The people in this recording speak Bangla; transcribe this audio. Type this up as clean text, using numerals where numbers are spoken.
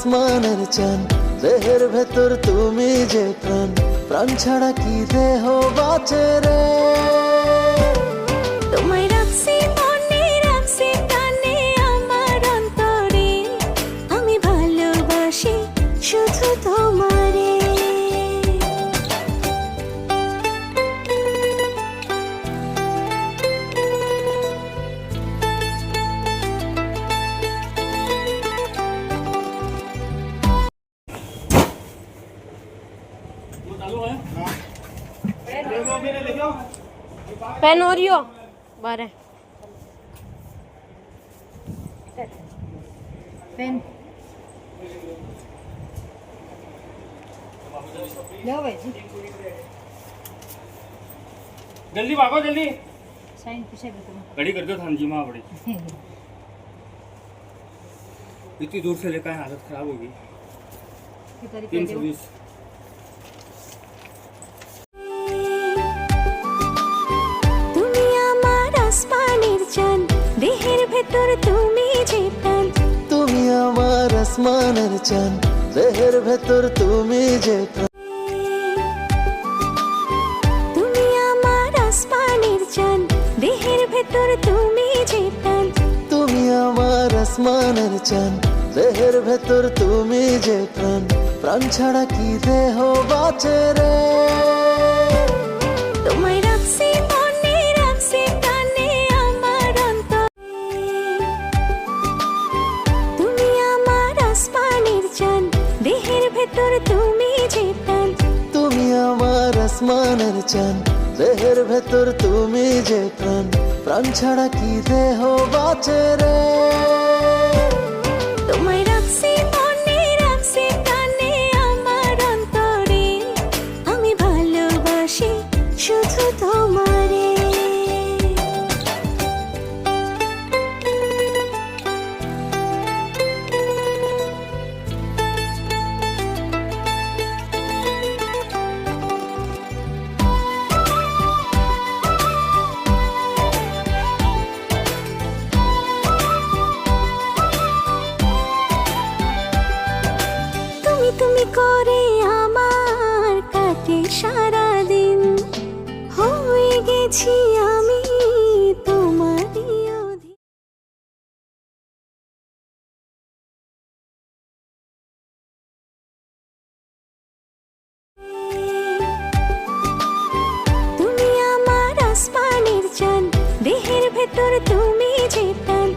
আসমানের চান, দেহের ভেতর তুমি যে প্রাণ, প্রাণ ছাড়া কি দেহ বাঁচে রে। তোমায় রাখছি মনে, রাখছি প্রাণে আমার অন্তরে, আমি ভালোবাসি শুধু তোমারে। पेन और यो बारह पेन लो भाई जी जल्दी भागो जल्दी साइन पीछे भी तुम घड़ी कर दो थान जी माँ बड़ी इतनी दूर से लेकर हालत खराब होगी 320 তুমি আমার আসমানের চান, দেহের ভেতর তুমি যে প্রাণ, তুমি আমার আসমানের চান, দেহের ভেতর তুমি যে প্রাণ, তুমি আমার আসমানের চান, দেহের ভেতর তুমি যে প্রাণ, তুমি আমার আসমানের চান, দেহের ভেতর তুমি যে প্রাণ, প্রাণ ছাড়া কি দেহ বাঁচে রে। তোমায় রাখছি মনে, রাখছি প্রাণে আমার অন্তরে, তুমি আমার আসমানের চান, দেহের ভেতর তুমি যে প্রাণ, তুমি আমার আসমানের চান, দেহের ভেতর তুমি যে প্রাণ, প্রাণ ছাড়া কি দেহ বাঁচে রে। তোমায় রাখছি মনে, রাখছি প্রাণে আমার অন্তরে, আমি ভালোবাসি শুধু তোমারে। তুমি তুমি করে আমার কাটে সারাদিন, হয়ে গেছি আমি তোমারই অধীন। তুমি আমার আসমানের চান, দেহের ভেতর তুমি যে প্রাণ,